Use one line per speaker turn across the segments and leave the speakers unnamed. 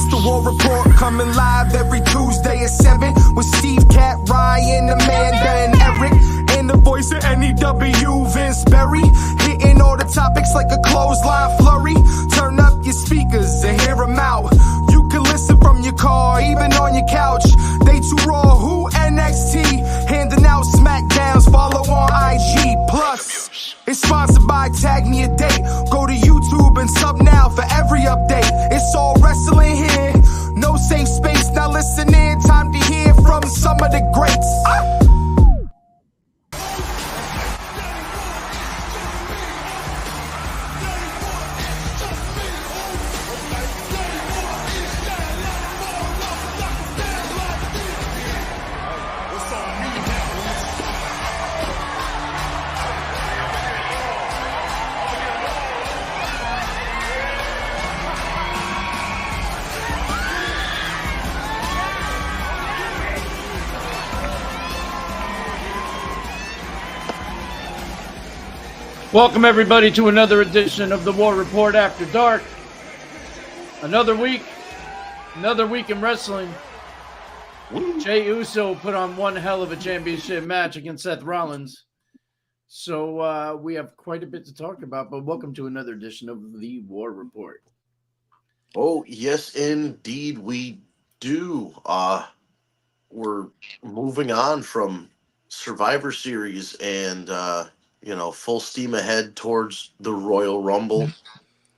It's the War Report coming live every Tuesday at 7 with Steve, Cat, Ryan, Amanda, and Eric. And the voice of NEW, Vince Berry. Hitting all the topics like a clothesline flurry. Turn up your speakers and hear them out. You can listen from your car, even on your couch. They too raw, who NXT? Handing out SmackDowns, follow on IG. Plus, it's sponsored by Tag Me a Date. Go to YouTube and sub now for every update. It's all wrestling here. No safe space, now listen in. Time to hear from some of the greats.
Welcome, everybody, to another edition of the War Report After Dark. Another week in wrestling. Jey Uso put on one hell of a championship match against Seth Rollins. So we have quite a bit to talk about, but welcome to another edition of the War Report.
Oh, yes, indeed we do. We're moving on from Survivor Series and full steam ahead towards the Royal Rumble.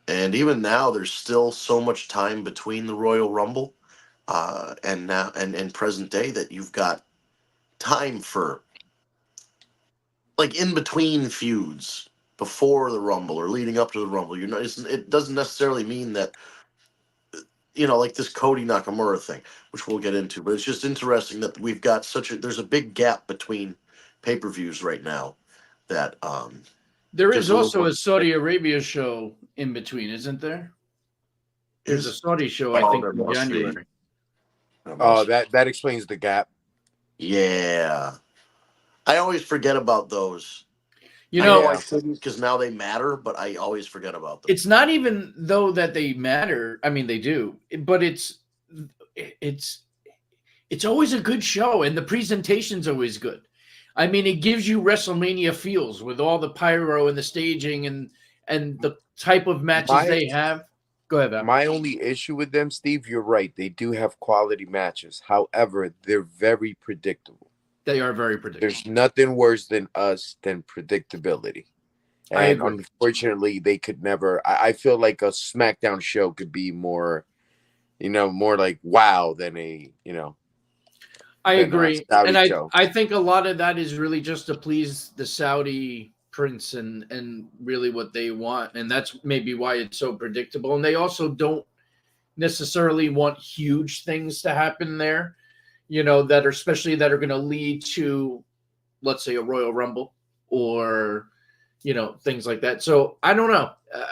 And even now, there's still so much time between the Royal Rumble and present day that you've got time for, like, in between feuds before the Rumble or leading up to the Rumble. It doesn't necessarily mean that, like this Cody Nakamura thing, which we'll get into. But it's just interesting that we've got there's a big gap between pay-per-views right now. That
there is also a Saudi Arabia show in between, isn't there? There's a Saudi show, I think, in January.
Oh, that explains the gap.
Yeah, I always forget about those. I shouldn't, because now they matter, but I always forget about them.
It's not even though that they matter. I mean, they do, but it's always a good show, and the presentation's always good. I mean, it gives you WrestleMania feels with all the pyro and the staging and the type of matches they have. Go ahead, Bob.
My only issue with them, Steve, you're right. They do have quality matches. However, they're very predictable.
They are very predictable.
There's nothing worse than predictability. And unfortunately, they could never. I feel like a SmackDown show could be more like wow than a.
I agree. And I think a lot of that is really just to please the Saudi prince and really what they want. And that's maybe why it's so predictable. And they also don't necessarily want huge things to happen there, that are going to lead to, let's say, a Royal Rumble or, things like that. So I don't know.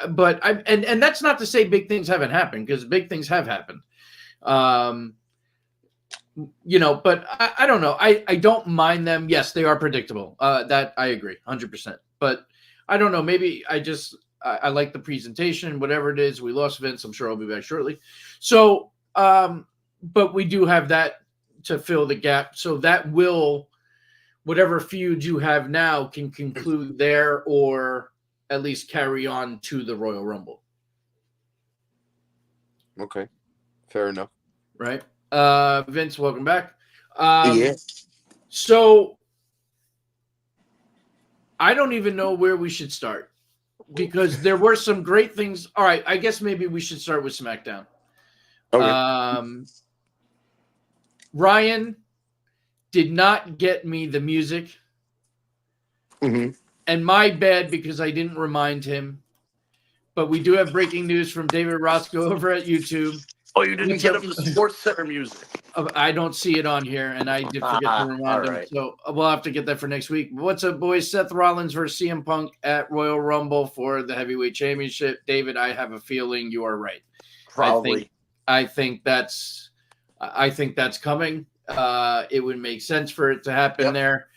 But and that's not to say big things haven't happened, because big things have happened. But I don't know. I don't mind them. Yes, they are predictable. That I agree 100%. But I don't know. Maybe I like the presentation, whatever it is. We lost Vince. I'm sure I'll be back shortly. So, but we do have that to fill the gap. So that will, whatever feud you have now can conclude there, or at least carry on to the Royal Rumble.
Okay. Fair enough.
Right. Vince, welcome back.
Yes.
So I don't even know where we should start, because there were some great things. All right, I guess maybe we should start with SmackDown. Okay. Ryan did not get me the music.
Mm-hmm.
And my bad, because I didn't remind him. But we do have breaking news from David Roscoe over at YouTube.
Oh, you didn't get him the Sports Center music.
I don't see it on here, and I did forget to remind him. So we'll have to get that for next week. What's up, boys? Seth Rollins versus CM Punk at Royal Rumble for the Heavyweight Championship. David, I have a feeling you are right.
Probably.
I think that's coming. It would make sense for it to happen there.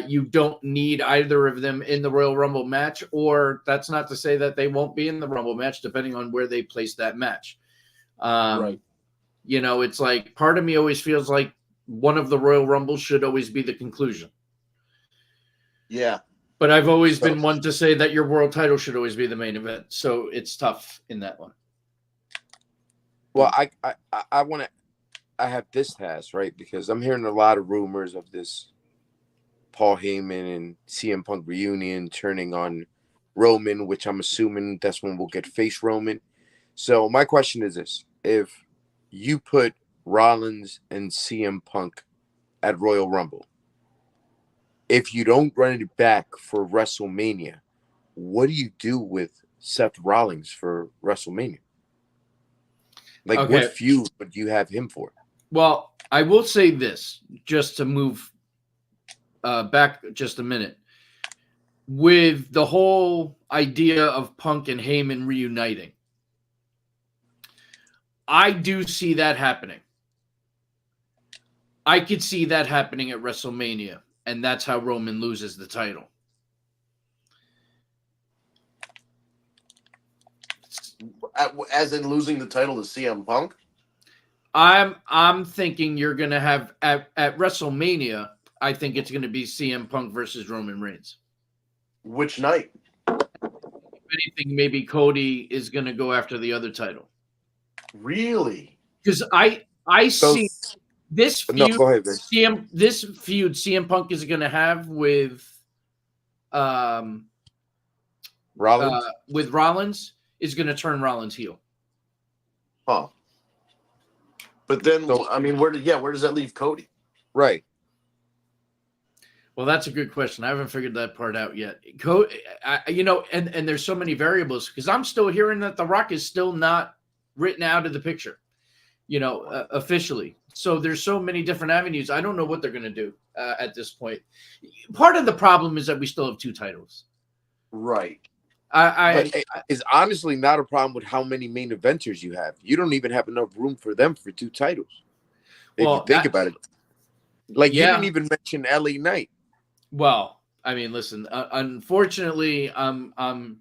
You don't need either of them in the Royal Rumble match, or that's not to say that they won't be in the Rumble match, depending on where they place that match.
Right.
You know, it's like part of me always feels like one of the Royal Rumbles should always be the conclusion.
Yeah.
But I've always been one to say that your world title should always be the main event. So it's tough in that one.
Well, I want to. I have this task, right? Because I'm hearing a lot of rumors of this Paul Heyman and CM Punk reunion turning on Roman, which I'm assuming that's when we'll get face Roman. So my question is this: if you put Rollins and CM Punk at Royal Rumble, if you don't run it back for WrestleMania, what do you do with Seth Rollins for WrestleMania? Like, what feud would you have him for?
Well, I will say this, just to move back just a minute. With the whole idea of Punk and Heyman reuniting, I do see that happening. I could see that happening at WrestleMania, and that's how Roman loses the title.
As in losing the title to CM Punk?
I'm thinking you're going to have at WrestleMania, I think it's going to be CM Punk versus Roman Reigns.
Which night?
If anything, maybe Cody is going to go after the other title.
Really?
Because I see this feud.
No, go ahead,
this feud CM Punk is going to have with Rollins is going to turn Rollins heel.
Huh. But then, I mean, where does that leave Cody?
Right.
Well, that's a good question. I haven't figured that part out yet. And there's so many variables because I'm still hearing that The Rock is still not written out of the picture, officially. So there's so many different avenues. I don't know what they're going to do at this point. Part of the problem is that we still have 2 titles.
Right.
It's honestly not a problem with how many main eventers you have. You don't even have enough room for them for 2 titles. If you think about it. Like, you didn't even mention LA Knight.
Well, I mean, listen, unfortunately, I'm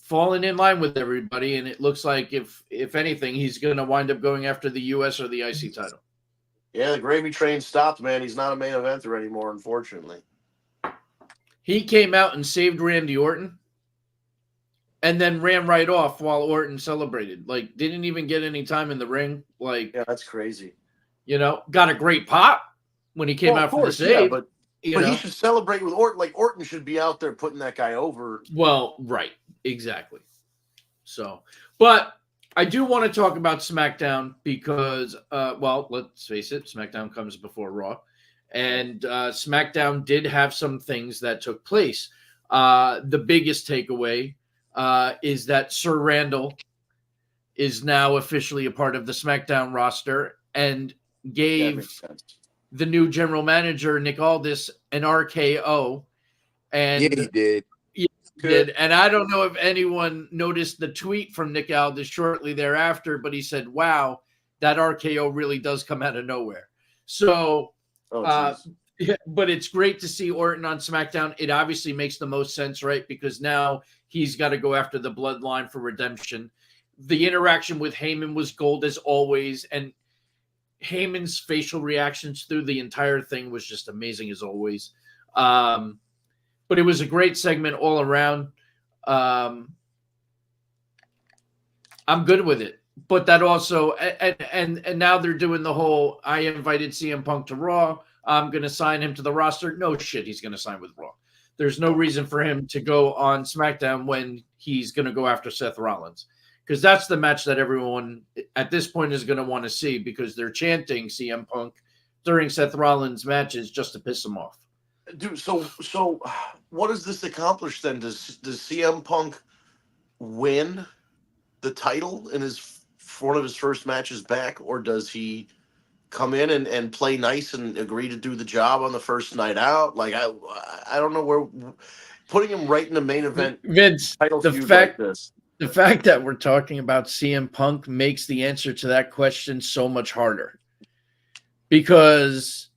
falling in line with everybody, and it looks like if anything, he's going to wind up going after the US or the IC title.
Yeah, the gravy train stopped, man. He's not a main eventer anymore, unfortunately.
He came out and saved Randy Orton and then ran right off while Orton celebrated. Like, didn't even get any time in the ring. Like,
yeah, that's crazy.
Got a great pop when he came out for the save.
Yeah, but he should celebrate with Orton. Like, Orton should be out there putting that guy over.
Well, right. Exactly. So, but I do want to talk about SmackDown because, let's face it, SmackDown comes before Raw. And SmackDown did have some things that took place. The biggest takeaway is that Sir Randall is now officially a part of the SmackDown roster and gave the new general manager, Nick Aldis, an RKO. And
yeah, he did.
Yeah, he did. And I don't know if anyone noticed the tweet from Nick Aldis shortly thereafter, but he said, wow, that RKO really does come out of nowhere. So... but it's great to see Orton on SmackDown. It obviously makes the most sense, right? Because now he's got to go after the bloodline for redemption. The interaction with Heyman was gold as always. And Heyman's facial reactions through the entire thing was just amazing as always. But it was a great segment all around. I'm good with it. But that also, and now they're doing the whole, I invited CM Punk to Raw. I'm going to sign him to the roster. No shit, he's going to sign with Raw. There's no reason for him to go on SmackDown when he's going to go after Seth Rollins. Because that's the match that everyone at this point is going to want to see because they're chanting CM Punk during Seth Rollins matches just to piss him off.
Dude, so what does this accomplish then? Does CM Punk win the title in one of his first matches back, or does he come in and play nice and agree to do the job on the first night out? Like, I don't know where putting him right in the main event.
Vince,
title feud like this.
The fact that we're talking about CM Punk makes the answer to that question so much harder because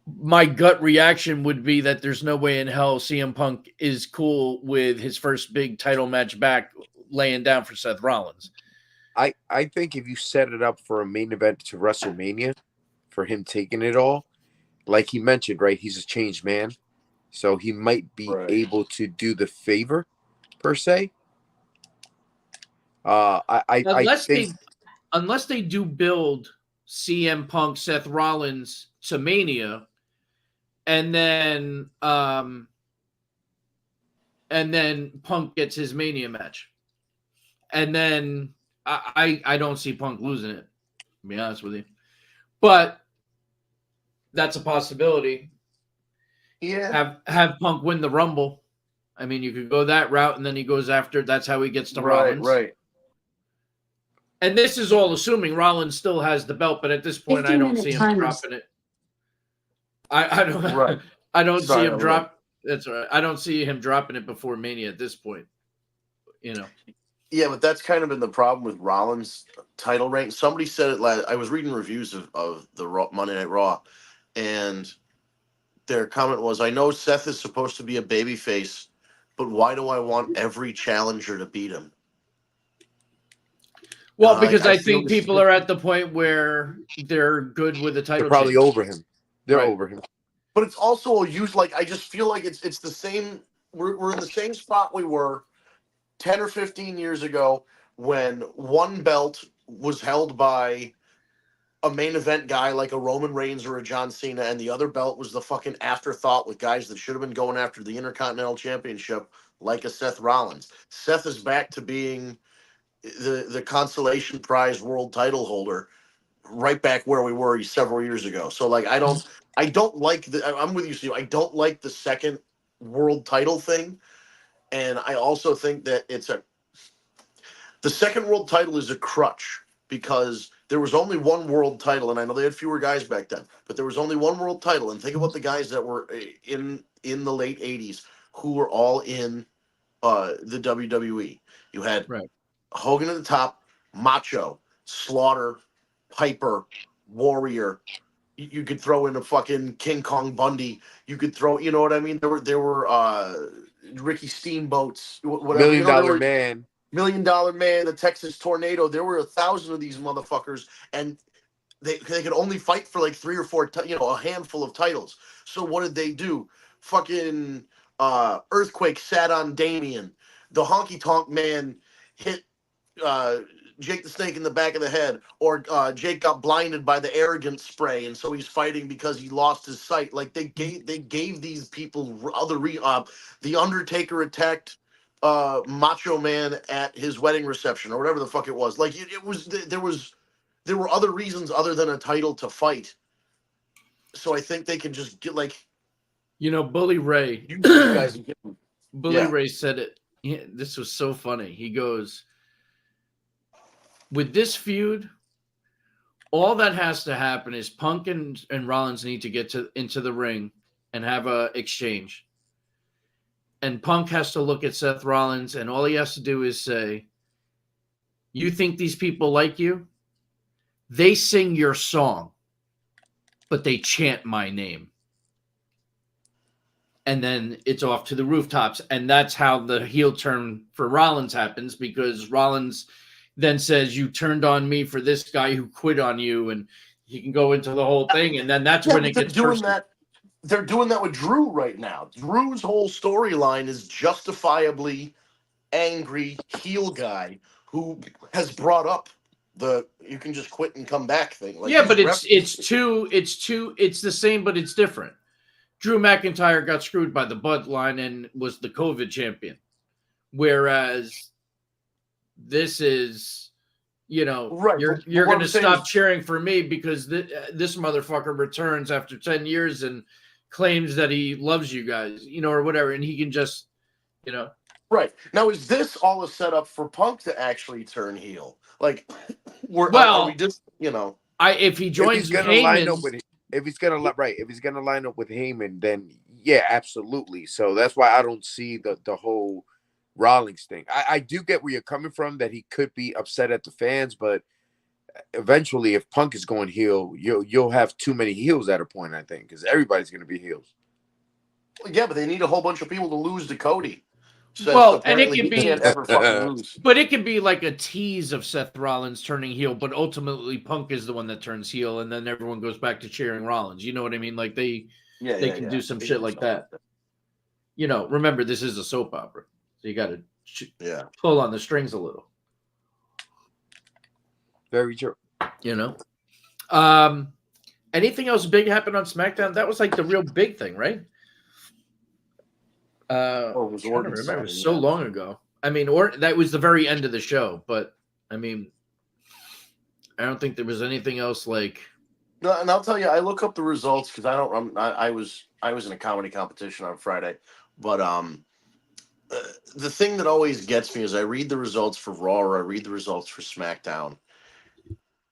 my gut reaction would be that there's no way in hell CM Punk is cool with his first big title match back laying down for Seth Rollins.
I think if you set it up for a main event to WrestleMania, for him taking it all, like he mentioned, right? He's a changed man, so he might be able to do the favor per se.
Unless they do build CM Punk, Seth Rollins to Mania, and then Punk gets his Mania match, and then I don't see Punk losing it, to be honest with you, but that's a possibility.
Yeah,
have Punk win the Rumble. I mean, you could go that route, and then he goes after. That's how he gets to Rollins,
right.
And this is all assuming Rollins still has the belt, but at this point, I don't see him dropping it. I don't.
Right.
I don't see him drop. That's right. I don't see him dropping it before Mania at this point. You know.
Yeah, but that's kind of been the problem with Rollins' title reign. Somebody said it last. I was reading reviews of the Monday Night Raw, and their comment was, "I know Seth is supposed to be a babyface, but why do I want every challenger to beat him?"
Well, because I think people are at the point where they're good with the title.
They're probably over him. They're over him.
But it's also a use. Like, I just feel like it's the same. We're in the same spot we were 10 or 15 years ago when one belt was held by a main event guy like a Roman Reigns or a John Cena, and the other belt was the fucking afterthought with guys that should have been going after the Intercontinental Championship, like a Seth Rollins. Seth is back to being the consolation prize world title holder, right back where we were several years ago. So, like, I don't like I'm with you, Steve. I don't like the second world title thing, and I also think that the second world title is a crutch, because there was only one world title, and I know they had fewer guys back then, but there was only one world title. And think about the guys that were in the late 80s who were all in the WWE. You had Hogan at the top, Macho, Slaughter, Piper, Warrior. You could throw in a fucking King Kong Bundy. You could throw, you know what I mean? There were Ricky Steamboats, whatever.
$1 Million Man.
$1 Million Man, the Texas Tornado. There were 1,000 of these motherfuckers, and they could only fight for like 3 or 4, a handful of titles. So what did they do? Fucking Earthquake sat on Damien. The Honky Tonk Man hit Jake the Snake in the back of the head, or Jake got blinded by the arrogant spray, and so he's fighting because he lost his sight. Like, they gave these people the Undertaker attacked Macho Man at his wedding reception, or whatever the fuck it was. Like, there were other reasons other than a title to fight. So I think they can just get, like,
Bully Ray.
You guys
Bully Ray said it. This was so funny. He goes, with this feud, all that has to happen is Punk and Rollins need to get into the ring and have a exchange. And Punk has to look at Seth Rollins, and all he has to do is say, "You think these people like you? They sing your song, but they chant my name." And then it's off to the rooftops. And that's how the heel turn for Rollins happens, because Rollins then says, "You turned on me for this guy who quit on you," and he can go into the whole thing. And then that's when it gets personal.
They're doing that with Drew right now. Drew's whole storyline is justifiably angry heel guy who has brought up the "you can just quit and come back" thing. Like,
yeah, but it's the same, but it's different. Drew McIntyre got screwed by the bloodline and was the COVID champion, whereas this is, you're going to stop cheering for me because this motherfucker returns after 10 years and claims that he loves you guys, or whatever, and he can just,
Right. Now, is this all a setup for Punk to actually turn heel? Like, are we just,
if he joins Heyman,
if he's gonna line up with Heyman, then yeah, absolutely. So that's why I don't see the whole Rollins thing. I do get where you're coming from, that he could be upset at the fans, but eventually, if Punk is going heel, you'll have too many heels at a point, I think, because everybody's going to be heels.
Yeah, but they need a whole bunch of people to lose to Cody.
Well, and it can be
ever fucking lose.
But it can be like a tease of Seth Rollins turning heel, but ultimately Punk is the one that turns heel, and then everyone goes back to cheering Rollins. You know what I mean? Like they can do some shit like that. You know, remember this is a soap opera, so you got to pull on the strings a little.
Very true.
You know, anything else big happened on SmackDown? That was like the real big thing, right?
It was
Orton. Remember, it was so long ago. I mean, that was the very end of the show, but I mean, I don't think there was anything else like.
No, and I'll tell you, I look up the results because I was in a comedy competition on Friday, but the thing that always gets me is I read the results for Raw or I read the results for SmackDown,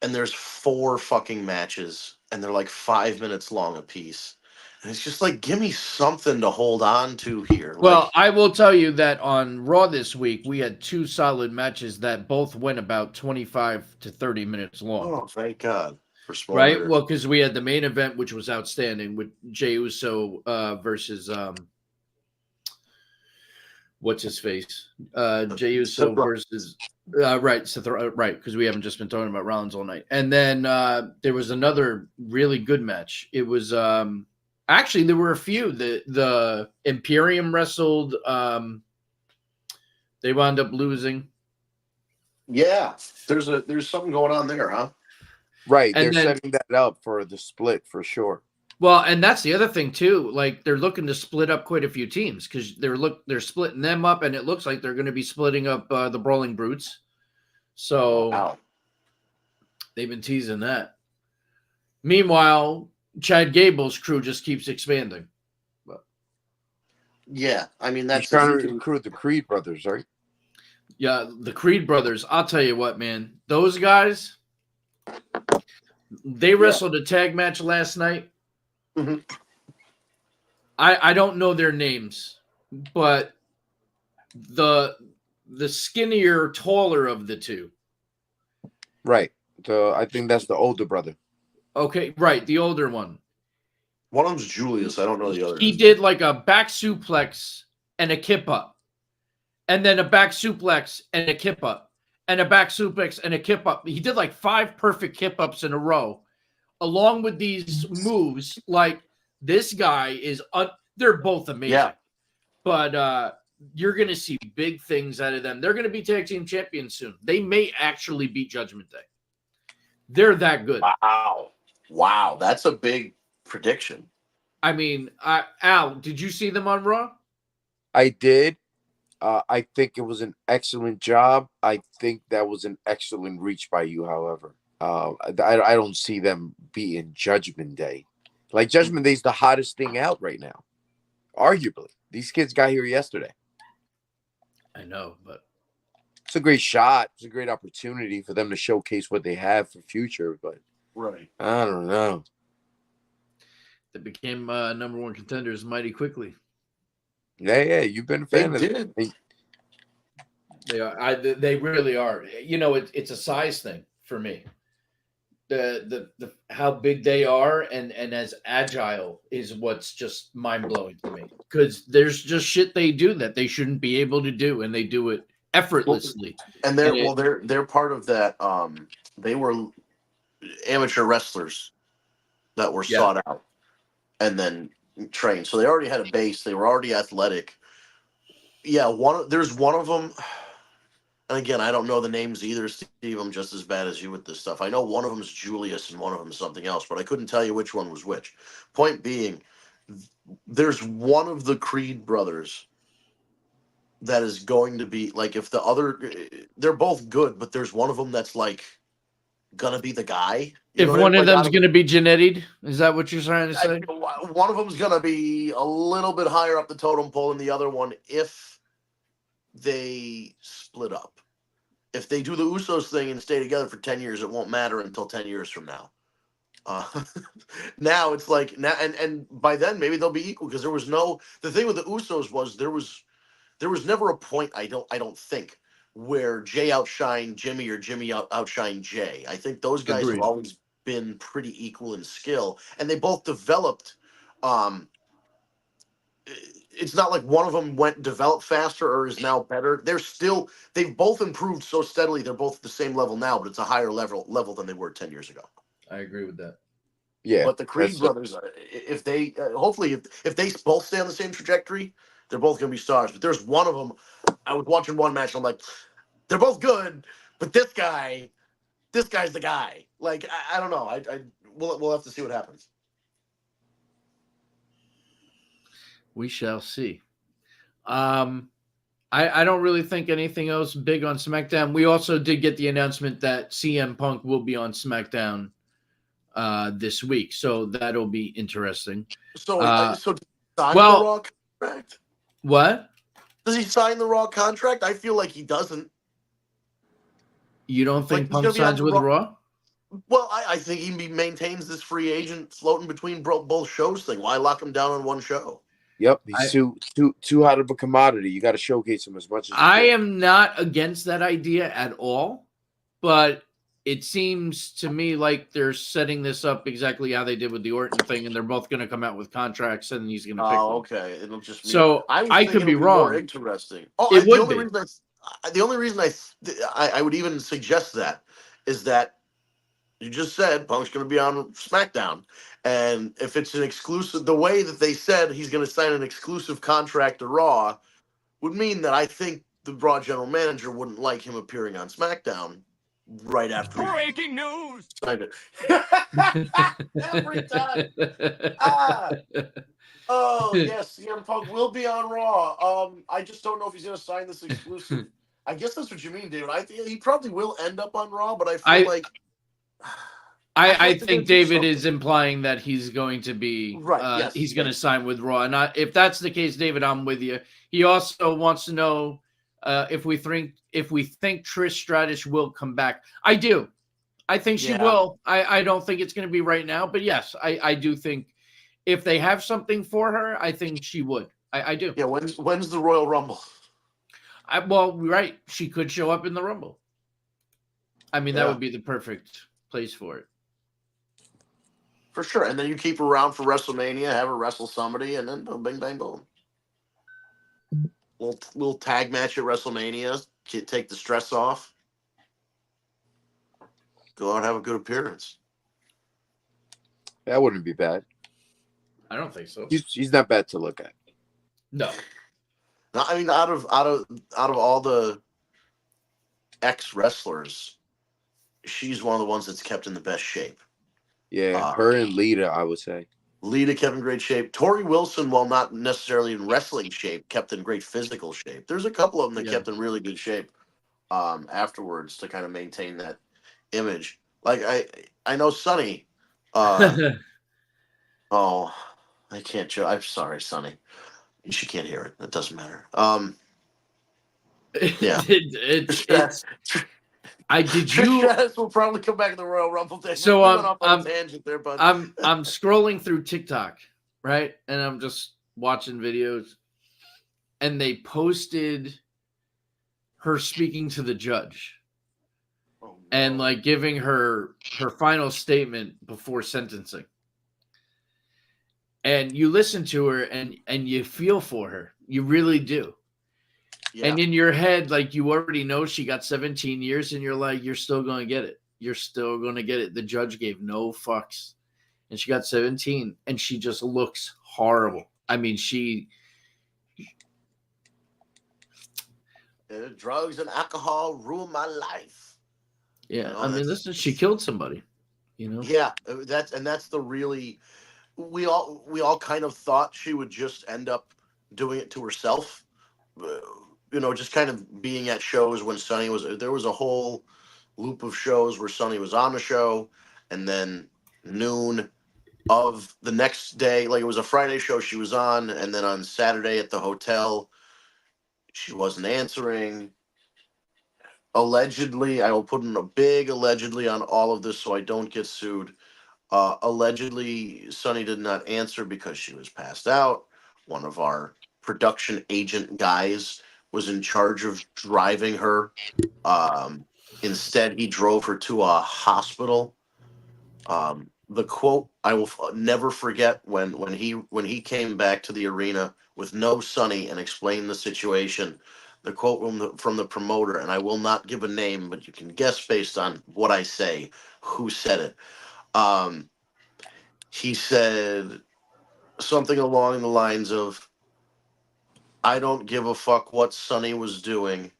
and there's 4 fucking matches, and they're like 5 minutes long a piece. And it's just like, give me something to hold on to here.
Well, I will tell you that on Raw this week, we had 2 solid matches that both went about 25 to 30 minutes long.
Oh, thank God. For small
right?
Matters.
Well, because we had the main event, which was outstanding, with Jey Uso versus what's his face? Jey Uso versus Seth, right, because we haven't just been talking about Rollins all night. And then there was another really good match. It was actually there were a few. The Imperium wrestled. They wound up losing.
Yeah, there's something going on there, huh?
Right, and they're setting that up for the split for sure.
Well, and that's the other thing too. Like they're looking to split up quite a few teams because they're splitting them up, and it looks like they're going to be splitting up the Brawling Brutes. So they've been teasing that. Meanwhile, Chad Gable's crew just keeps expanding. But,
yeah, I mean that's
trying to recruit the Creed brothers, right?
Yeah, the Creed brothers. I'll tell you what, man. Those guys. They wrestled a tag match last night.
Mm-hmm.
I don't know their names, but the skinnier, taller of the two.
Right. I think that's the older brother.
Okay, right, the older one.
One of them's Julius. I don't know the other.
He did like a back suplex and a kip up, and then a back suplex and a kip up. And a back suplex and a kip up. He did like 5 perfect kip ups in a row, along with these moves. Like this guy is, they're both amazing. Yeah. But you're going to see big things out of them. They're going to be tag team champions soon. They may actually beat Judgment Day. They're that good.
Wow, that's a big prediction.
I mean, Al, did you see them on Raw?
I did. I think it was an excellent job. I think that was an excellent reach by you, however. I don't see them being Judgment Day. Like, Judgment Day is the hottest thing out right now. Arguably. These kids got here yesterday.
I know, but...
It's a great shot. It's a great opportunity for them to showcase what they have for future, but...
Right.
I don't know.
They became number 1 contenders mighty quickly.
Yeah, you've been a fan of
it.
They are. They really are. You know, it's a size thing for me. The how big they are and as agile is what's just mind blowing to me. Because there's just shit they do that they shouldn't be able to do, and they do it effortlessly.
And they're part of that. They were amateur wrestlers that were sought out, and then trained, so they already had a base. They were already athletic. Yeah, there's one of them, and again, I don't know the names either, Steve. I'm just as bad as you with this stuff. I know one of them is Julius and one of them is something else, but I couldn't tell you which one was which. Point being, there's one of the Creed brothers that is going to be like, if the other, they're both good, but there's one of them that's like gonna be the guy.
If one of them's gonna be Geneti'd, is that what you're trying to say?
One of them's gonna be a little bit higher up the totem pole than the other one if they split up. If they do the Usos thing and stay together for 10 years, it won't matter until 10 years from now. Now it's like now, and by then maybe they'll be equal, because the thing with the Usos was there was never a point, I don't think, where Jay outshined Jimmy or Jimmy outshined Jay. I think those guys have always been pretty equal in skill, and they both developed it's not like one of them developed faster or is now better. They've both improved so steadily. They're both at the same level now, but it's a higher level than they were 10 years ago.
I agree with that.
Yeah, but the Creed brothers, if they hopefully if they both stay on the same trajectory, they're both going to be stars. But there's one of them. I was watching one match. And I'm like, they're both good, but this guy's the guy. Like I don't know. We'll have to see what happens.
We shall see. I don't really think anything else big on SmackDown. We also did get the announcement that CM Punk will be on SmackDown this week, so that'll be interesting.
So does he sign the Raw contract?
What?
Does he sign the Raw contract? I feel like he doesn't.
You don't think Punk signs with Raw?
Well, I think he maintains this free agent floating between both shows thing. Why lock him down on one show?
Yep, he's too hot of a commodity. You got to showcase him as much as you
I
can.
am not against that idea at all, but it seems to me like they're setting this up exactly how they did with the Orton thing, and they're both going to come out with contracts, and he's going to pick them.
Okay. It'll just
so I could be wrong.
More interesting. Oh,
it would
be. The only reason I would even suggest that is that you just said Punk's going to be on SmackDown. And if it's an exclusive, the way that they said he's going to sign an exclusive contract to Raw would mean that I think the Raw general manager wouldn't like him appearing on SmackDown right after.
Breaking news!
Signed it. Every time. Oh, yes, CM Punk will be on Raw. I just don't know if he's going to sign this exclusive. I guess that's what you mean, David. I think he probably will end up on Raw, but I feel like...
I think David is implying that he's going to be
right.
He's going to sign with Raw, and if that's the case, David, I'm with you. He also wants to know if we think Trish Stratus will come back. I do. I think she will. I don't think it's going to be right now, but yes, I do think if they have something for her, I think she would. I do.
Yeah. When's the Royal Rumble?
Right. She could show up in the Rumble. I mean, that would be the perfect place for it.
For sure. And then you keep her around for WrestleMania, have her wrestle somebody, and then boom, bing, bang, boom. Little tag match at WrestleMania. Take the stress off. Go out and have a good appearance.
That wouldn't be bad.
I don't think so.
She's not bad to look at.
No.
I mean, out of all the ex-wrestlers, she's one of the ones that's kept in the best shape.
Yeah, her and Lita, I would say.
Lita kept in great shape. Tori Wilson, while not necessarily in wrestling shape, kept in great physical shape. There's a couple of them that kept in really good shape afterwards to kind of maintain that image. Like I know Sunny. Oh, I can't joke. I'm sorry, Sunny. She can't hear it. It doesn't matter. Yeah. Trish Stratus will probably come back in the Royal Rumble day.
So I'm scrolling through TikTok, right? And I'm just watching videos, and they posted her speaking to the judge and like giving her final statement before sentencing. And you listen to her and you feel for her. You really do. Yeah. And in your head, like you already know she got 17 years and you're like, you're still going to get it. You're still going to get it. The judge gave no fucks and she got 17 and she just looks horrible. I mean,
drugs and alcohol ruined my life.
Yeah. You know, I mean, she killed somebody, you know?
Yeah. That's the really, we all kind of thought she would just end up doing it to herself. You know, just kind of being at shows when Sunny there was a whole loop of shows where Sunny was on the show, and then noon of the next day, like it was a Friday show she was on, and then on Saturday at the hotel, she wasn't answering. Allegedly, I will put in a big allegedly on all of this so I don't get sued. Allegedly, Sunny did not answer because she was passed out. One of our production agent guys was in charge of driving her. Instead, he drove her to a hospital the quote I will never forget when he came back to the arena with no Sonny and explained the situation. The quote from the promoter, and I will not give a name, but you can guess based on what I say who said it. He said something along the lines of, "I don't give a fuck what Sonny was doing.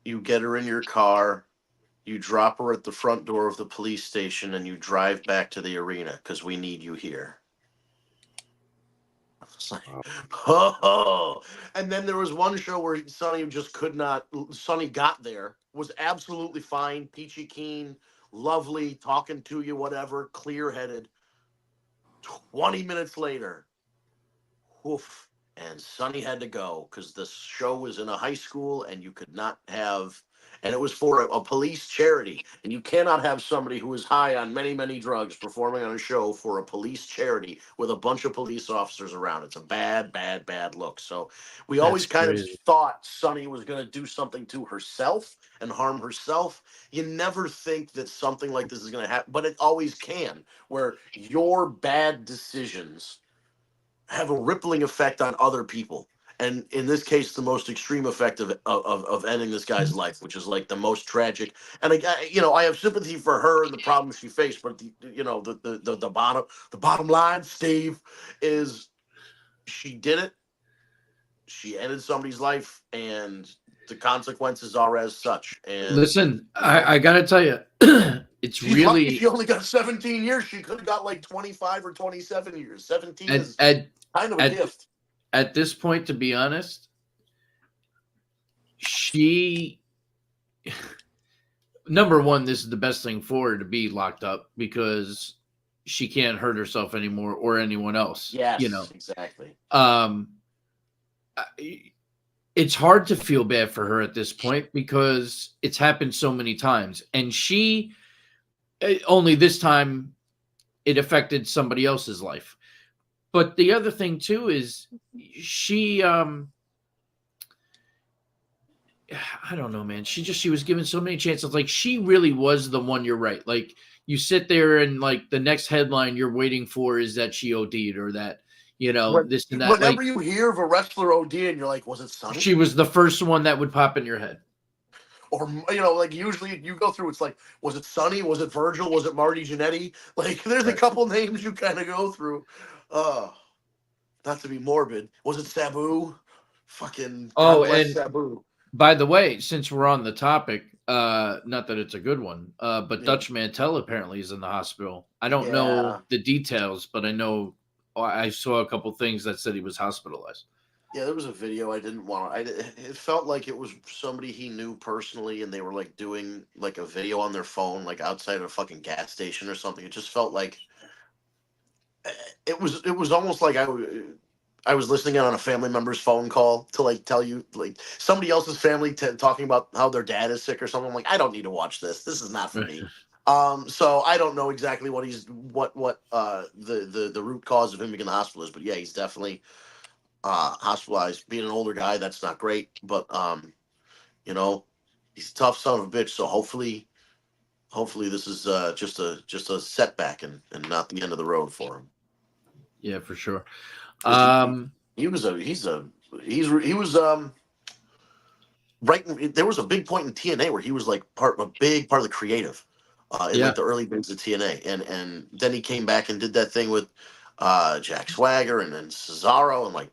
You get her in your car, you drop her at the front door of the police station, and you drive back to the arena because we need you here." I was like, oh. And then there was one show where Sonny just could not. Sonny got there, was absolutely fine, peachy keen, lovely, talking to you, whatever, clear headed. 20 minutes later, woof, and Sonny had to go because the show was in a high school and you could not have, and it was for a police charity, and you cannot have somebody who is high on many, many drugs performing on a show for a police charity with a bunch of police officers around. It's a bad, bad, bad look. So we always kind of thought Sonny was going to do something to herself and harm herself. You never think that something like this is going to happen, but it always can, where your bad decisions have a rippling effect on other people. And in this case, the most extreme effect of ending this guy's life, which is like the most tragic. And I have sympathy for her and the problems she faced, but the bottom line, Steve, is she did it. She ended somebody's life, and the consequences are as such. And
listen, I gotta tell you, it's really
lucky she only got 17 years. She could have got like 25 or 27 years. 17 is kind of a gift.
At this point, to be honest, number one, this is the best thing for her to be locked up because she can't hurt herself anymore or anyone else.
Yes, exactly.
It's hard to feel bad for her at this point because it's happened so many times, and she only this time it affected somebody else's life. But the other thing too is she I don't know, man. She was given so many chances. Like, she really was the one. You're right. Like, you sit there and like the next headline you're waiting for is that she OD'd or that, this and that.
Whenever you hear of a wrestler OD and you're like, was it Sonny?
She was the first one that would pop in your head.
Or, like usually you go through, it's like, was it Sonny? Was it Virgil? Was it Marty Jannetty? Like, there's a couple names you kind of go through. Not to be morbid. Was it Sabu? Fucking
and
Sabu.
By the way, since we're on the topic, not that it's a good one, but Dutch Mantell apparently is in the hospital. I don't know the details, but I know I saw a couple things that said he was hospitalized.
Yeah, there was a video I didn't want to. It felt like it was somebody he knew personally, and they were like doing like a video on their phone, like outside of a fucking gas station or something. It just felt like it was almost like I was listening in on a family member's phone call to like tell you like somebody else's family talking about how their dad is sick or something. I'm like, I don't need to watch this. This is not for me. So I don't know exactly what the root cause of him being in the hospital is, but yeah, he's definitely hospitalized. Being an older guy, that's not great, but he's a tough son of a bitch. So hopefully this is just a setback and not the end of the road for him.
Yeah, for sure.
He was right. There was a big point in TNA where he was like a big part of the creative in like the early days of TNA, and then he came back and did that thing with Jack Swagger and then Cesaro, and like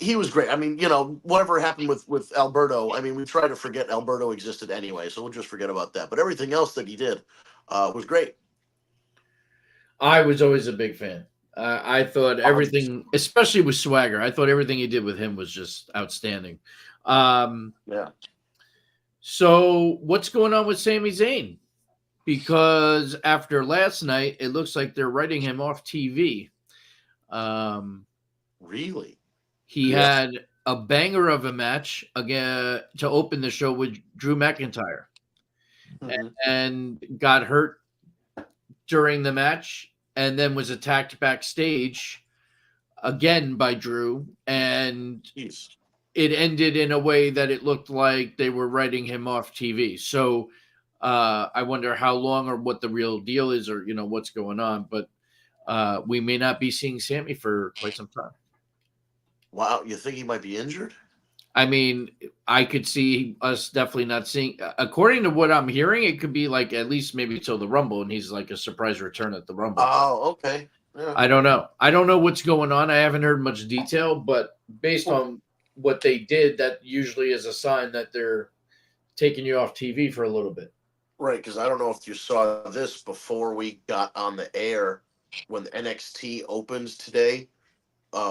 he was great. I mean, whatever happened with Alberto, I mean, we try to forget Alberto existed anyway, so we'll just forget about that. But everything else that he did was great.
I was always a big fan. I thought everything, especially with Swagger, I thought everything he did with him was just outstanding.
Yeah.
So what's going on with Sami Zayn? Because after last night, it looks like they're writing him off TV.
Really?
He had a banger of a match again to open the show with Drew McIntyre, and got hurt during the match, and then was attacked backstage again by Drew, and it ended in a way that it looked like they were writing him off TV. So I wonder how long or what the real deal is, or what's going on. But we may not be seeing Sammy for quite some time.
Wow, you think he might be injured?
I mean, I could see us definitely not seeing. According to what I'm hearing, it could be like at least maybe till the Rumble, and he's like a surprise return at the Rumble.
Oh, okay. Yeah.
I don't know. I don't know what's going on. I haven't heard much detail, but based on what they did, that usually is a sign that they're taking you off TV for a little bit.
Right, because I don't know if you saw this before we got on the air when the NXT opens today.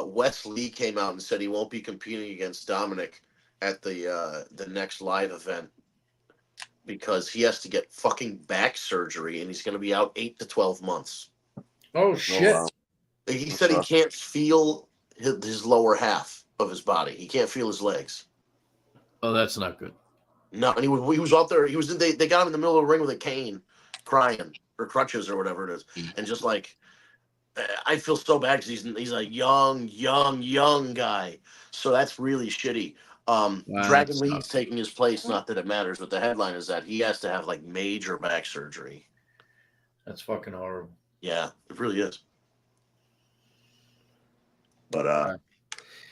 Wes Lee came out and said he won't be competing against Dominic at the next live event because he has to get fucking back surgery and he's going to be out 8 to 12 months.
Oh shit!
Oh, wow. He said he can't feel his lower half of his body. He can't feel his legs.
Oh, that's not good.
No, and he was out there. He was. They got him in the middle of the ring with a cane, crying or crutches or whatever it is, and just like. I feel so bad because he's a young guy. So that's really shitty. Wow, Dragon Lee's taking his place. Not that it matters, but the headline is that he has to have like major back surgery.
That's fucking horrible.
Yeah, it really is. But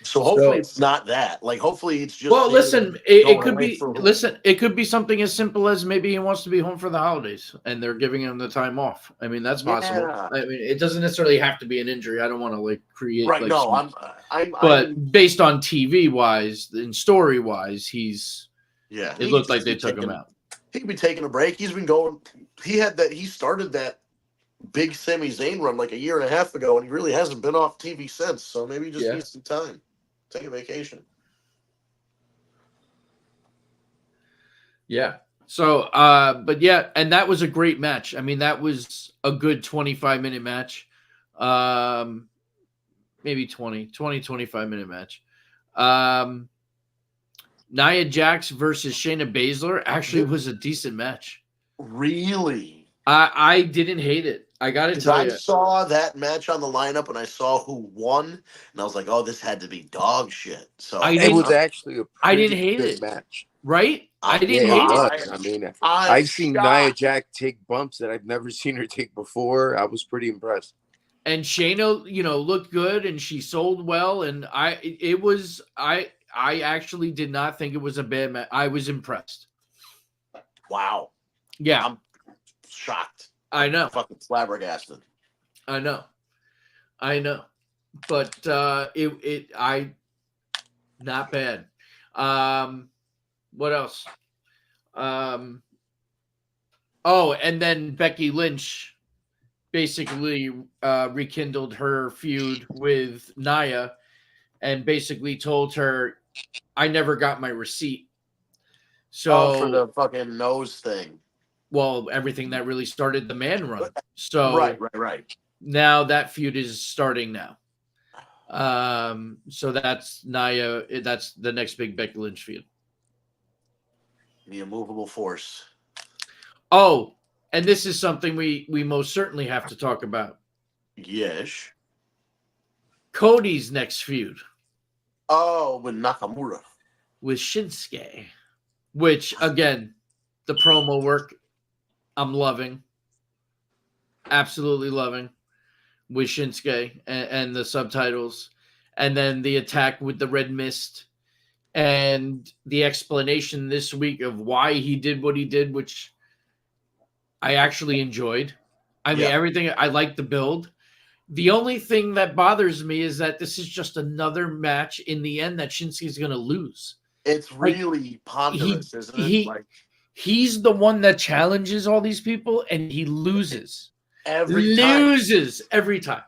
so hopefully it's not that. Like hopefully it's just.
Well, listen, it could be. Listen, it could be something as simple as maybe he wants to be home for the holidays, and they're giving him the time off. I mean, that's possible. Yeah. I mean, it doesn't necessarily have to be an injury. I don't want to like create.
Right?
Like,
no,
But based on TV wise and story wise, he's.
Yeah.
It looked like they took him out.
He could be taking a break. He's been going. He started that big Sami Zayn run like a year and a half ago, and he really hasn't been off TV since. So maybe he just needs some time. Take a vacation.
Yeah. So, but yeah, and that was a great match. I mean, that was a good 25-minute match. Maybe 25-minute match. Nia Jax versus Shayna Baszler actually was a decent match.
Really?
I didn't hate it. I got to tell you.
I saw that match on the lineup and I saw who won, and I was like, "Oh, this had to be dog shit." So
it was actually a
I didn't hate it
match,
right? I didn't hate it.
I mean, I've seen Nia Jax take bumps that I've never seen her take before. I was pretty impressed.
And Shayna, looked good and she sold well, and I actually did not think it was a bad match. I was impressed.
Wow.
Yeah,
I'm shocked.
I know.
Fucking flabbergasted.
I know. But not bad. What else? And then Becky Lynch basically rekindled her feud with Nia and basically told her, I never got my receipt. So
for the fucking nose thing.
Well, everything that really started the man run. So
right.
Now that feud is starting now. So that's Nia. That's the next big Becky Lynch feud.
The immovable force.
Oh, and this is something we most certainly have to talk about.
Yes.
Cody's next feud.
Oh, with Nakamura.
With Shinsuke. Which, again, the promo work, I'm loving. Absolutely loving. With Shinsuke and the subtitles. And then the attack with the red mist. And the explanation this week of why he did what he did, which I actually enjoyed. I mean, everything, I like the build. The only thing that bothers me is that this is just another match in the end that Shinsuke's going to lose.
It's really ponderous, isn't it?
He's the one that challenges all these people, and he loses. Every time.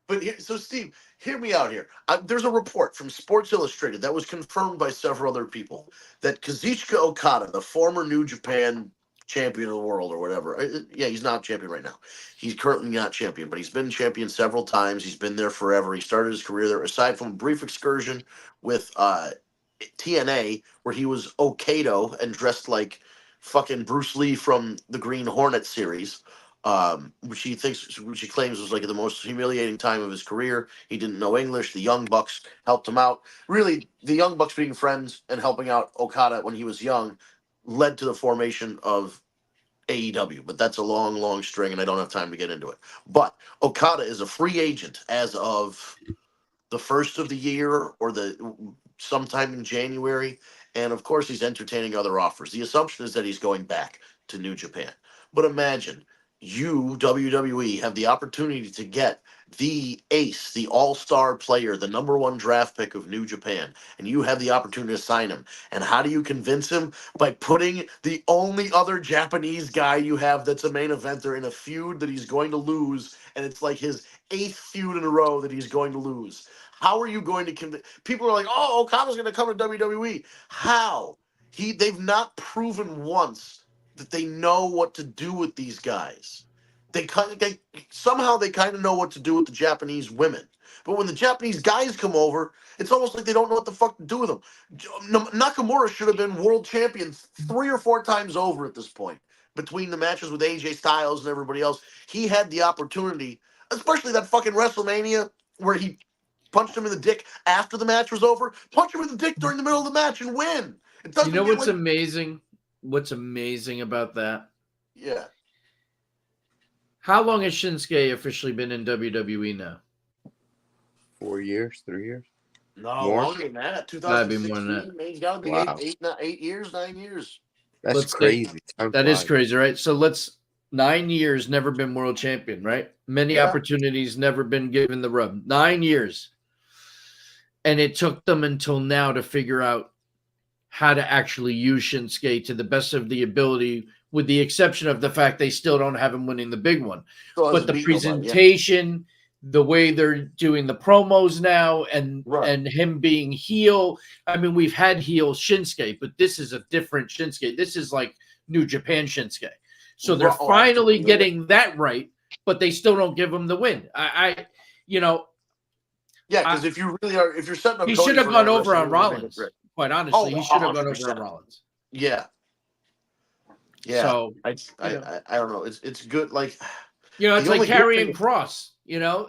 But so, Steve, hear me out here. There's a report from Sports Illustrated that was confirmed by several other people that Kazuchika Okada, the former New Japan champion of the world or whatever. He's not champion right now. He's currently not champion, but he's been champion several times. He's been there forever. He started his career there, aside from a brief excursion with TNA, where he was Okado and dressed like fucking Bruce Lee from the Green Hornet series, which he claims was like the most humiliating time of his career. He didn't know English. The Young Bucks helped him out. Really, the Young Bucks being friends and helping out Okada when he was young led to the formation of AEW, but that's a long, long string, and I don't have time to get into it. But Okada is a free agent as of the first of the year or the sometime in January, and of course he's entertaining other offers. The assumption is that he's going back to New Japan. But imagine you, WWE, have the opportunity to get the ace, the all-star player, the number one draft pick of New Japan, and you have the opportunity to sign him. And how do you convince him? By putting the only other Japanese guy you have that's a main eventer in a feud that he's going to lose, and it's like his 8th feud in a row that he's going to lose. How are you going to convince? People are like, oh, Okada's going to come to WWE. How? They've not proven once that they know what to do with these guys. Somehow they kind of know what to do with the Japanese women. But when the Japanese guys come over, it's almost like they don't know what the fuck to do with them. Nakamura should have been world champion 3 or 4 times over at this point. Between the matches with AJ Styles and everybody else, he had the opportunity, especially that fucking WrestleMania where he punched him in the dick after the match was over. Punch him in the dick during the middle of the match and win. It doesn't.
You know what's amazing? What's amazing about that?
Yeah.
How long has Shinsuke officially been in WWE now?
4 years, 3 years?
No, longer than that. 2016.
More than that.
He's got to be
Wow.
8 years, 9 years.
That's crazy.
That is crazy, right? So 9 years, never been world champion, right? Many opportunities, never been given the rub. 9 years. And it took them until now to figure out how to actually use Shinsuke to the best of the ability, with the exception of the fact they still don't have him winning the big one. But the presentation, the way they're doing the promos now, and him being heel. I mean, we've had heel Shinsuke, but this is a different Shinsuke. This is like New Japan Shinsuke. So they're finally getting that right, but they still don't give him the win.
Yeah, because if you're setting up,
he should have gone over on Rollins. Quite honestly, he should have gone over on Rollins.
Yeah. So I don't know. It's good. Like,
it's like carrying Cross.
Yeah.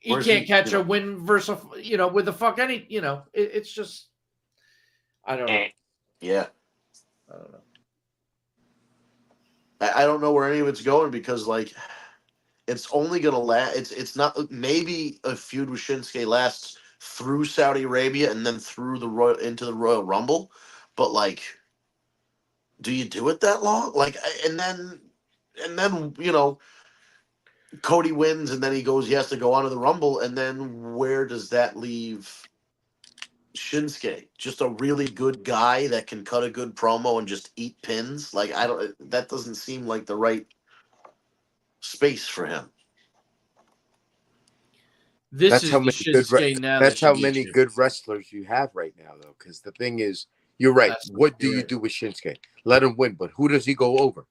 He can't catch a win versus with the fuck any. It's just, I don't know.
Yeah.
I don't know.
I don't know where any of it's going, because like it's only gonna last. It's not, maybe a feud with Shinsuke lasts through Saudi Arabia and then through into the Royal Rumble, but like, do you do it that long? Like, and then Cody wins, and then he has to go on to the Rumble, and then where does that leave Shinsuke? Just a really good guy that can cut a good promo and just eat pins? Like, that doesn't seem like the right space for him.
That's how many good wrestlers you have right now, though. Because the thing is, you're right. What do you do with Shinsuke? Let him win, but who does he go over?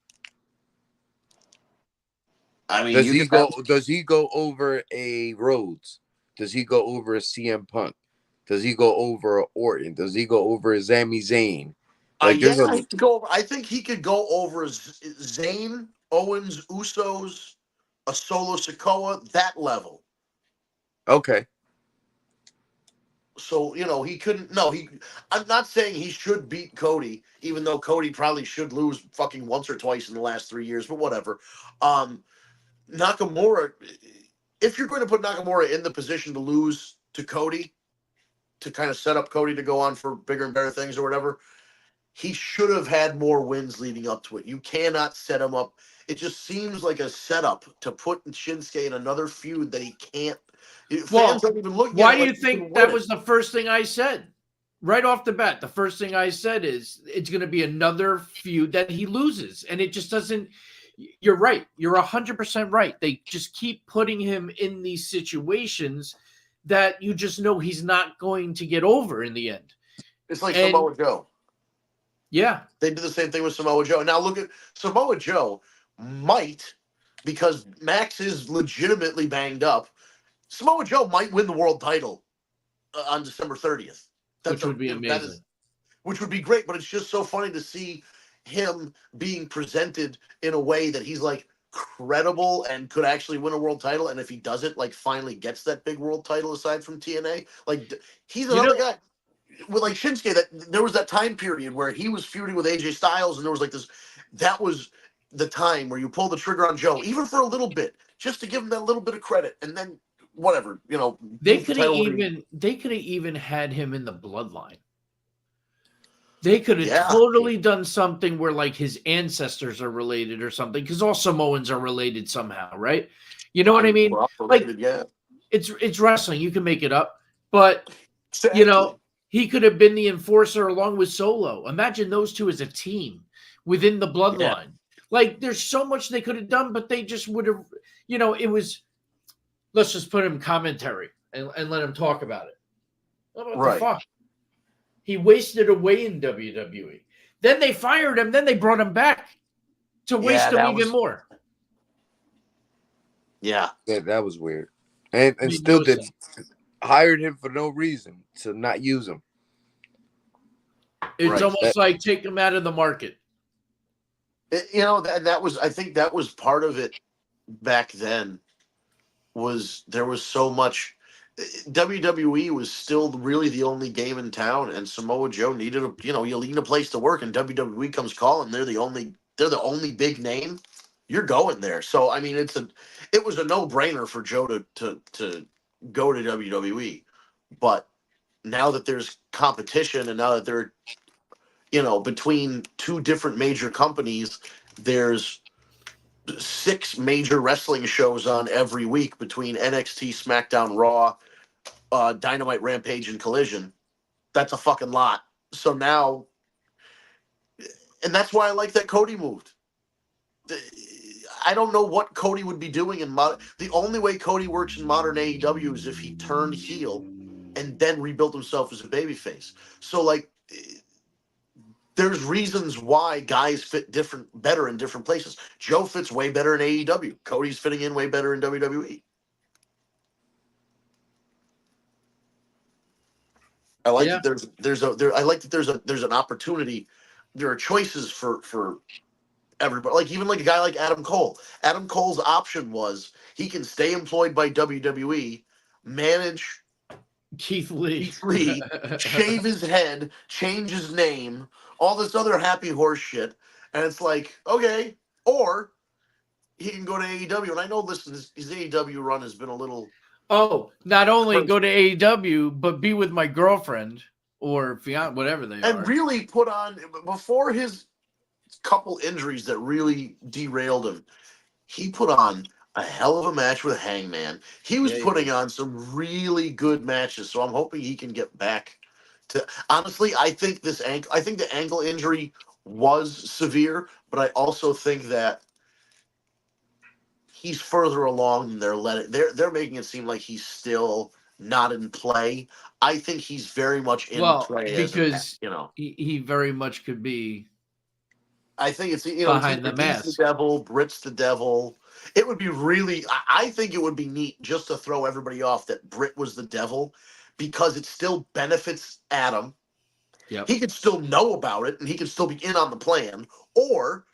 I mean, does he go over a Rhodes? Does he go over a CM Punk? Does he go over a Orton? Does he go over a Sami Zayn?
I think he could go over Zayn, Owens, Usos, a Solo Sikoa, that level.
Okay.
So, he couldn't. No, I'm not saying he should beat Cody, even though Cody probably should lose fucking once or twice in the last 3 years, but whatever. Nakamura, if you're going to put Nakamura in the position to lose to Cody, to kind of set up Cody to go on for bigger and better things or whatever, he should have had more wins leading up to it. You cannot set him up. It just seems like a setup to put Shinsuke in another feud that he can't. Fans don't even look.
Why do you think that was the first thing I said? Right off the bat, the first thing I said is it's going to be another feud that he loses, and it just doesn't. You're right. You're 100% right. They just keep putting him in these situations that you just know he's not going to get over in the end.
It's like Samoa Joe.
Yeah.
They did the same thing with Samoa Joe. Now look at Samoa Joe might, because Max is legitimately banged up, Samoa Joe might win the world title on December 30th.
Which would be amazing.
Which would be great, but it's just so funny to see him being presented in a way that he's like credible and could actually win a world title. And if he doesn't, like, finally gets that big world title aside from TNA, like, he's another guy with like Shinsuke, that there was that time period where he was feuding with AJ Styles, and there was like this, that was the time where you pull the trigger on Joe, even for a little bit, just to give him that little bit of credit, and then whatever,
they could have even had him in the bloodline. They could have totally done something where like his ancestors are related or something, because all Samoans are related somehow, right? You know what I mean?
Related,
it's wrestling. You can make it up, but exactly. He could have been the enforcer along with Solo. Imagine those two as a team within the bloodline. Yeah. Like, there's so much they could have done, but they just would have, it was, let's just put him commentary and let him talk about it. What the fuck? He wasted away in WWE. Then they fired him. Then they brought him back to waste him even more.
Yeah.
That was weird. And still did hired him for no reason to not use him.
It's almost like take him out of the market.
That was, I think that was part of it back then, was there was so much. WWE was still really the only game in town, and Samoa Joe needed you need a place to work, and WWE comes calling. They're the only big name. You're going there. So I mean, it was a no-brainer for Joe to go to WWE. But now that there's competition, and now that they're between two different major companies, there's 6 major wrestling shows on every week between NXT, SmackDown, Raw, Dynamite, Rampage, and Collision. That's a fucking lot. So now, and that's why I like that Cody moved. I don't know what Cody would be doing in modern. The only way Cody works in modern AEW is if he turned heel and then rebuilt himself as a babyface. So like, there's reasons why guys fit better in different places. Joe fits way better in AEW. Cody's fitting in way better in WWE. I like that I like that there's an opportunity. There are choices for everybody. Like even like a guy like Adam Cole. Adam Cole's option was he can stay employed by WWE, manage
Keith Lee,
shave his head, change his name, all this other happy horse shit, and it's like, okay, or he can go to AEW. And I know, listen, his AEW run has been a little.
Oh, not only go to AEW, but be with my girlfriend or fiance, whatever they are.
And really put on, before his couple injuries that really derailed him, he put on a hell of a match with Hangman. He was putting on some really good matches, so I'm hoping he can get back to. Honestly, I think the ankle injury was severe, but I also think that he's further along than they're making it seem like he's still not in play. I think he's very much in play
because he very much could be.
I think it's
behind the mask.
The devil, Britt's the devil. It would be really. I think it would be neat just to throw everybody off that Britt was the devil, because it still benefits Adam.
Yep.
He could still know about it, and he could still be in on the plan, or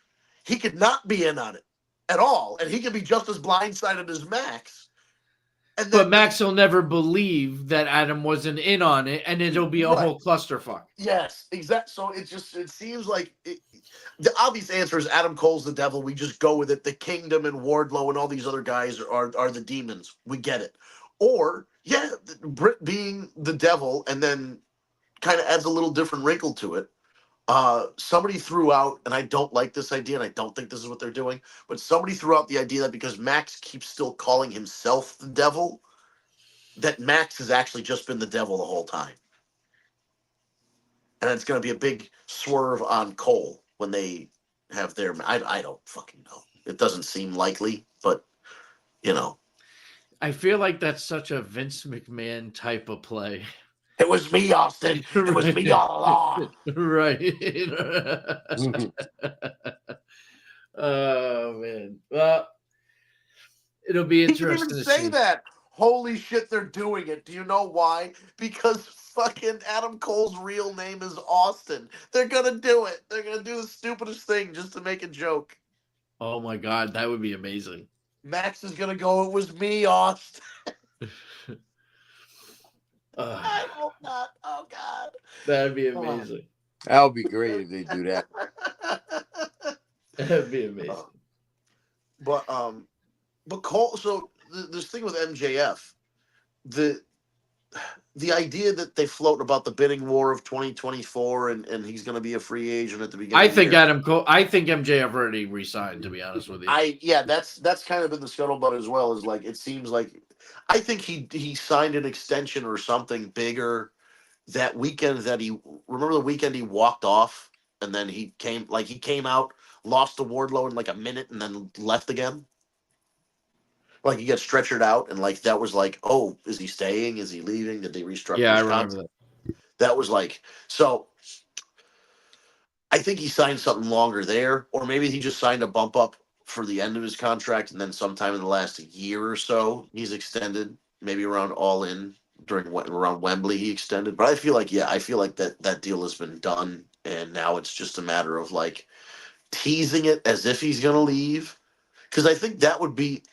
he could not be in on it at all, and he could be just as blindsided as Max.
But Max will never believe that Adam wasn't in on it, and it'll be a whole clusterfuck.
Yes, exactly. So it seems like the obvious answer is Adam Cole's the devil. We just go with it. The Kingdom and Wardlow and all these other guys are the demons. We get it. Or Britt being the devil, and then kind of adds a little different wrinkle to it. Somebody threw out, and I don't like this idea, and I don't think this is what they're doing, but somebody threw out the idea that because Max keeps still calling himself the devil, that Max has actually just been the devil the whole time. And it's going to be a big swerve on Cole when they have their. I don't fucking know. It doesn't seem likely, but
I feel like that's such a Vince McMahon type of play.
It was me, Austin. It was me all along.
Right. Oh man. Well, it'll be interesting.
He didn't even say that. Holy shit, they're doing it. Do you know why? Because fucking Adam Cole's real name is Austin. They're gonna do it. They're gonna do the stupidest thing just to make a joke.
Oh my god, that would be amazing.
Max is gonna go, it was me, Austin. I hope not. Oh God.
That'd be amazing.
That would be great if they do that.
That'd be amazing.
But Cole. So this thing with MJF, the idea that they float about the bidding war of 2024 and he's going to be a free agent at the beginning.
I think Adam Cole. I think MJF already resigned. To be honest with you,
that's kind of been the scuttlebutt as well. Is like it seems like I think he signed an extension or something bigger that weekend. That he remember the weekend he walked off and then he came out, lost to Wardlow in like a minute and then left again. Like he got stretchered out, and like that was like, oh, is he staying? Is he leaving? Did they restructure?
Yeah, I remember that.
That was like so. I think he signed something longer there, or maybe he just signed a bump up for the end of his contract, and then sometime in the last year or so, he's extended. Maybe around All In around Wembley, he extended. But I feel like that deal has been done, and now it's just a matter of like teasing it as if he's going to leave, because I think that would be.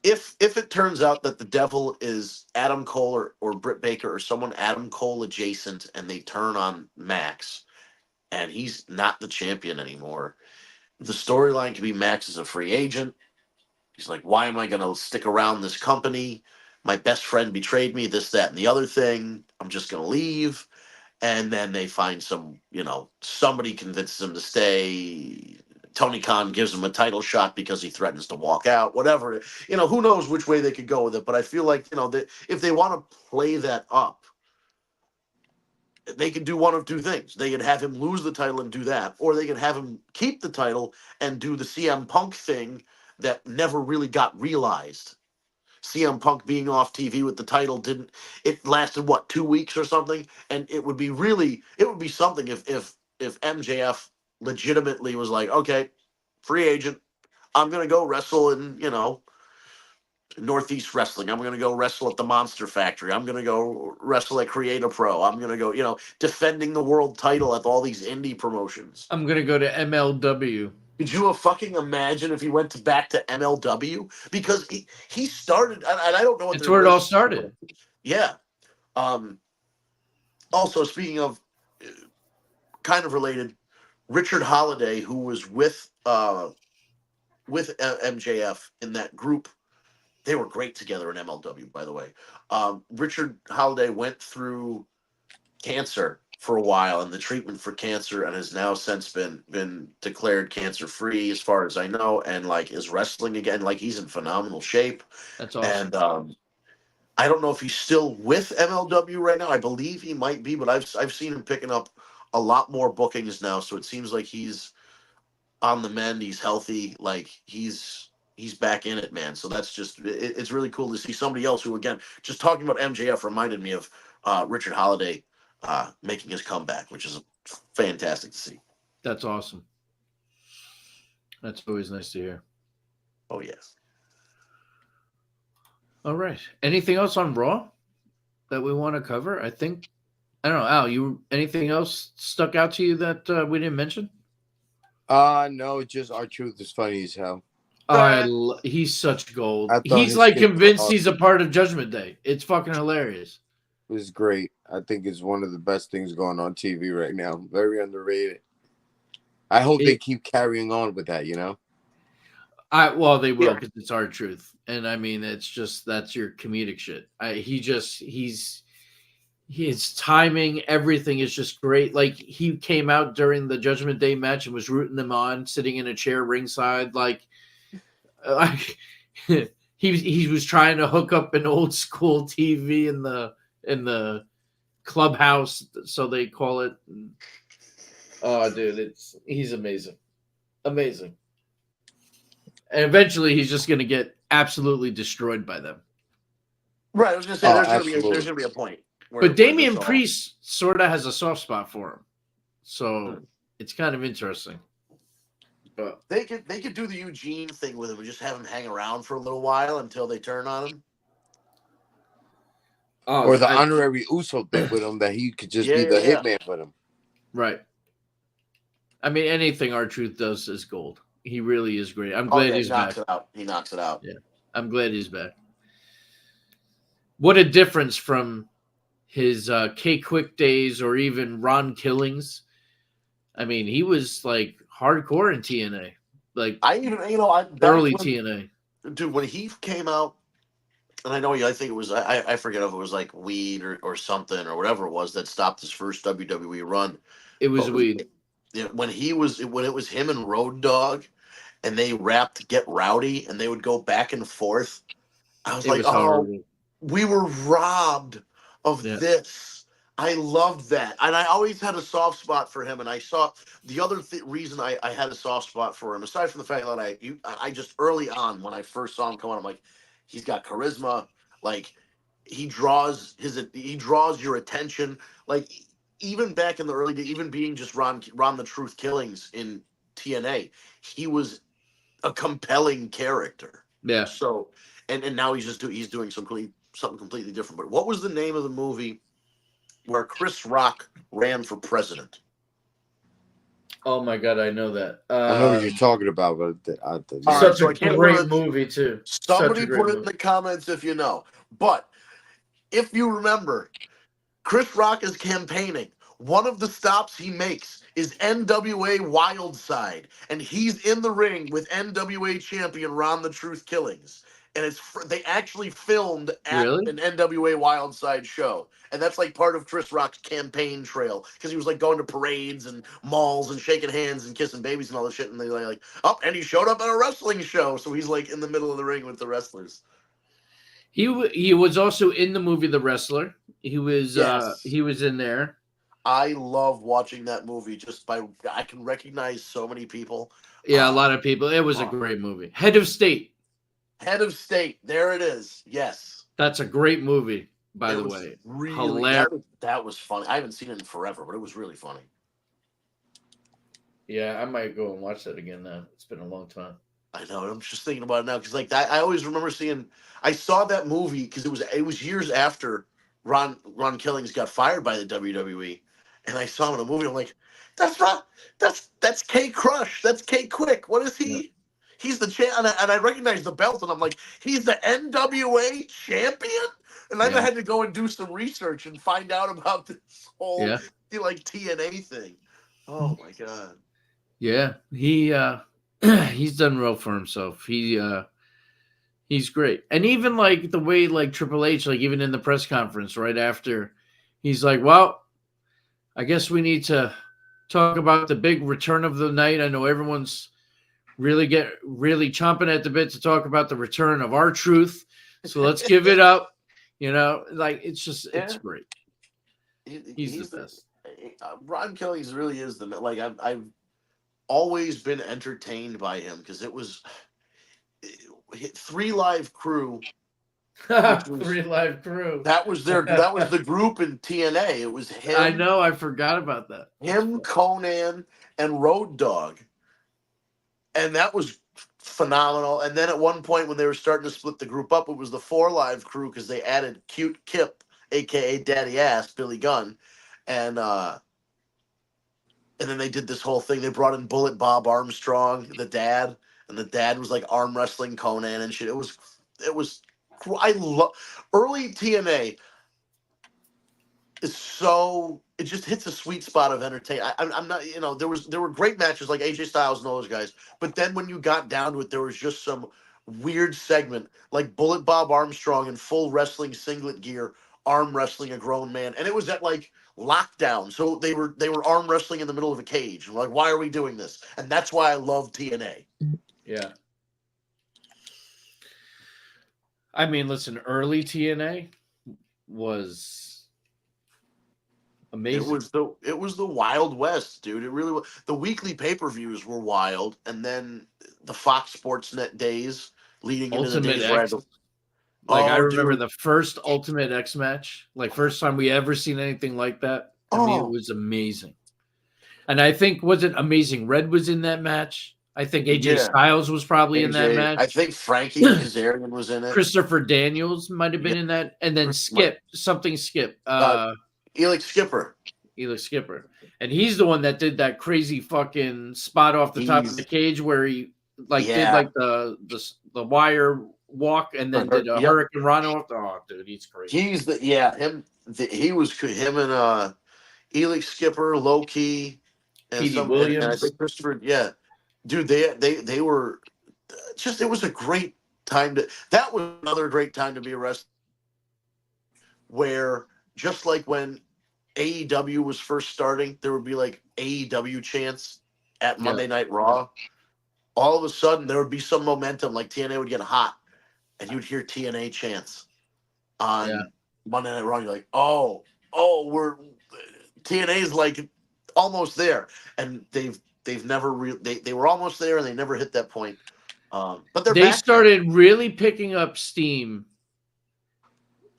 If it turns out that the devil is Adam Cole or Britt Baker or someone Adam Cole adjacent and they turn on Max and he's not the champion anymore, the storyline could be Max is a free agent. He's like, why am I going to stick around this company? My best friend betrayed me, this, that, and the other thing. I'm just going to leave. And then they find somebody convinces him to stay. Tony Khan gives him a title shot because he threatens to walk out, whatever. Who knows which way they could go with it. But I feel like, that if they want to play that up, they could do one of two things. They could have him lose the title and do that, or they could have him keep the title and do the CM Punk thing that never really got realized. CM Punk being off TV with the title it lasted 2 weeks or something, and it would be something if MJF legitimately was like, okay, free agent, I'm gonna go wrestle in Northeast Wrestling, I'm gonna go wrestle at the Monster Factory, I'm gonna go wrestle at Create a Pro, I'm gonna go defending the world title at all these indie promotions.
I'm gonna go to MLW.
Could you fucking imagine if he went back to MLW? Because he started, and I don't know what.
It's where it all started.
Yeah. Also, speaking of, kind of related, Richard Holiday, who was with MJF in that group, they were great together in MLW, by the way. Richard Holiday went through cancer for a while and the treatment for cancer, and has now since been declared cancer free, as far as I know, and is wrestling again. He's in phenomenal shape.
That's awesome.
And I don't know if he's still with MLW right now. I believe he might be, but I've seen him picking up a lot more bookings now, so it seems like he's on the mend. He's healthy. He's back in it, man. So that's it's really cool to see somebody else who, again, just talking about MJF reminded me of Richard Holiday making his comeback, which is fantastic to see.
That's awesome. That's always nice to hear.
Oh, yes.
All right. Anything else on Raw that we want to cover? I don't know, Al, anything else stuck out to you that we didn't mention?
No, just R-Truth is funny as hell.
He's such gold.
He's
convinced he's a part of Judgment Day. It's fucking hilarious.
It was great. I think it's one of the best things going on TV right now. Very underrated. I hope they keep carrying on with that,
They will, because it's R-Truth. And I mean, it's just, that's your comedic shit. His timing, everything is just great. He came out during the Judgment Day match and was rooting them on, sitting in a chair ringside. He was trying to hook up an old school TV in the clubhouse, so they call it. Oh, dude, he's amazing. Amazing. And eventually he's just going to get absolutely destroyed by them.
Right, I was going to say there's going to be a point.
But Damian Priest sort of has a soft spot for him. So it's kind of interesting. But
they could do the Eugene thing with him and just have him hang around for a little while until they turn on him.
Or the honorary Uso thing with him, that he could just be the hitman for them.
Right. I mean, anything R-Truth does is gold. He really is great. I'm glad he's back.
He knocks it out.
Yeah, I'm glad he's back. What a difference from his K-Quick days or even Ron Killings. I mean, he was hardcore in TNA. Like early TNA.
Dude, when he came out, and I think it was I forget if it was like weed or something or whatever it was that stopped his first WWE run.
It was weed.
When it was him and Road Dogg, and they rapped "Get Rowdy" and they would go back and forth. I was like, horrible. We were robbed of this. I loved that, and I always had a soft spot for him. And I saw the other reason I had a soft spot for him, aside from the fact that I just early on when I first saw him come on, I'm like, he's got charisma. Like he draws your attention. Like even back in the early days, even being just Ron the Truth Killings in TNA, he was a compelling character.
Yeah.
So and now he's doing something completely different. But what was the name of the movie where Chris Rock ran for president?
Oh my God, I know that.
I know what you're talking about, but
such a great movie too.
Somebody put it in the comments if you know. But if you remember, Chris Rock is campaigning. One of the stops he makes is NWA Wildside, and he's in the ring with NWA champion Ron the Truth Killings. And they actually filmed at an NWA Wildside show. And that's like part of Chris Rock's campaign trail. Because he was like going to parades and malls and shaking hands and kissing babies and all this shit. And they're like, and he showed up at a wrestling show. So he's like in the middle of the ring with the wrestlers.
He was also in the movie The Wrestler. He was in there.
I love watching that movie I can recognize so many people.
Yeah, a lot of people. It was a great movie. Head of State.
Head of State. There it is. Yes.
That's a great movie, by the way.
Really
hilarious.
That was funny. I haven't seen it in forever, but it was really funny.
Yeah, I might go and watch that again now. It's been a long time.
I know. I'm just thinking about it now because like I always remember I saw that movie because it was years after Ron Killings got fired by the WWE, and I saw him in a movie. I'm like, that's K Crush. That's K Quick. What is he? Yeah. He's the champ, and I recognize the belt, and I'm like, he's the NWA champion. And then I had to go and do some research and find out about this whole TNA thing. Oh my God.
Yeah, he's done well for himself. He's great, and even like the way like Triple H, like even in the press conference right after, he's like, well, I guess we need to talk about the big return of the night. I know everyone's really chomping at the bit to talk about the return of R-Truth. So let's give it up. Like it's great. He's the best.
Ron Killings really is I've always been entertained by him because it was 3 Live Crew.
3 Live Crew.
That was the group in TNA. It was him.
I know. I forgot about that.
Him, Conan, and Road Dogg. And that was phenomenal. And then at one point when they were starting to split the group up, it was the 4 Live Crew because they added Cute Kip, a.k.a. Daddy Ass, Billy Gunn. And then they did this whole thing. They brought in Bullet Bob Armstrong, the dad. And the dad was like arm wrestling Conan and shit. I love early TNA is so it just hits a sweet spot of entertainment. I'm not, there were great matches like AJ Styles and all those guys, but then when you got down to it, there was just some weird segment like Bullet Bob Armstrong in full wrestling singlet gear, arm wrestling a grown man, and it was at like lockdown, so they were arm wrestling in the middle of a cage. I'm like, why are we doing this? And that's why I love TNA.
Yeah. I mean, listen, early TNA was amazing.
It was the Wild West, dude. It really was. The weekly pay-per-views were wild, and then the Fox Sports Net days leading into the days where
I remember the first Ultimate X match, like first time we ever seen anything like that. To me, it was amazing. And I think, was it Amazing Red was in that match? I think AJ Styles was probably in that match.
I think Frankie Kazarian was in it.
Christopher Daniels might have been in that. And then Skip.
Elix Skipper.
Elix Skipper. And he's the one that did that crazy fucking spot off the top of the cage where he did like the wire walk and then did a Hurricane Rana. Oh, dude, he's crazy.
He's him and Elix Skipper, Low Key,
Petey Williams.
And I think Christopher, yeah, dude, they were just, it was a great time that was another great time to be a wrestler, where just like when AEW was first starting, there would be like AEW chants at Monday Night Raw. All of a sudden, there would be some momentum, like TNA would get hot, and you would hear TNA chants on Monday Night Raw. You're like, oh, we're TNA's like almost there, and they've never they were almost there, and they never hit that point. But they
started really picking up steam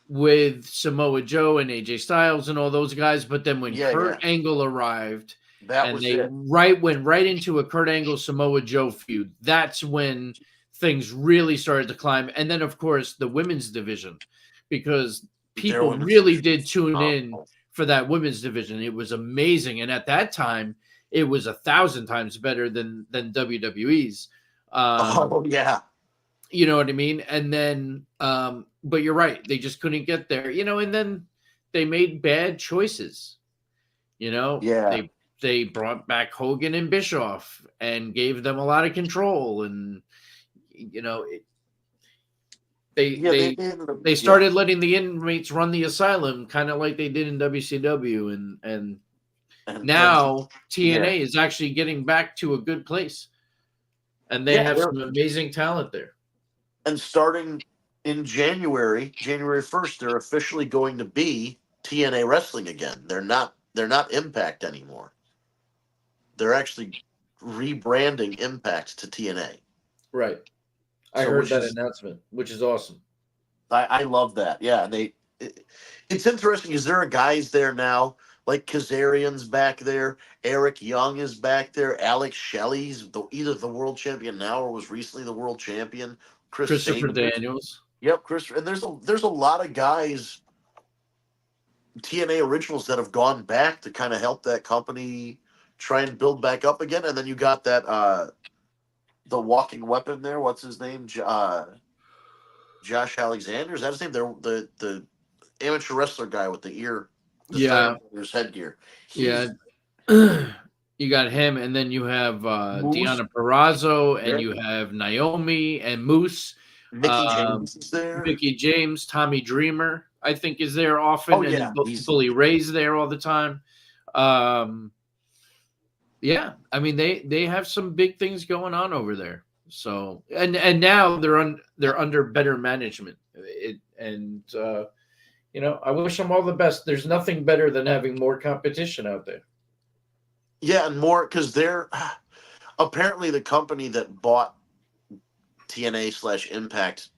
with Samoa Joe and AJ Styles and all those guys. But then when Kurt Angle arrived, went right into a Kurt Angle Samoa Joe feud, that's when things really started to climb. And then, of course, the women's division, because people really did tune in for that women's division. It was amazing. And at that time, it was 1,000 times better than WWE's. You know what I mean? And then, but you're right. They just couldn't get there, and then they made bad choices, They brought back Hogan and Bischoff and gave them a lot of control. And, they started letting the inmates run the asylum, kind of like they did in WCW. And now TNA is actually getting back to a good place. And they have some amazing talent there.
And starting in January 1st, they're officially going to be TNA Wrestling again. They're not Impact anymore. They're actually rebranding Impact to TNA.
Right. I heard that announcement, which is awesome.
I love that. Yeah, it's interesting. Is there guys there now? Like Kazarian's back there, Eric Young is back there, Alex Shelley's either the world champion now or was recently the world champion.
Christopher Daniels.
Yep, Christopher. And there's a lot of guys, TNA originals, that have gone back to kind of help that company try and build back up again. And then you got that the walking weapon there. What's his name? Josh Alexander. Is that his name? The amateur wrestler guy with the ear. His headgear.
You got him, and then you have Deonna Purrazzo, and you have Naomi and Moose.
Mickey James is there.
Mickey James, Tommy Dreamer, I think, is there often. Bully Ray's there all the time. I mean, they have some big things going on over there. So and now they're under better management. I wish them all the best. There's nothing better than having more competition out there.
Yeah, and more, because they're apparently the company that bought TNA/Impact,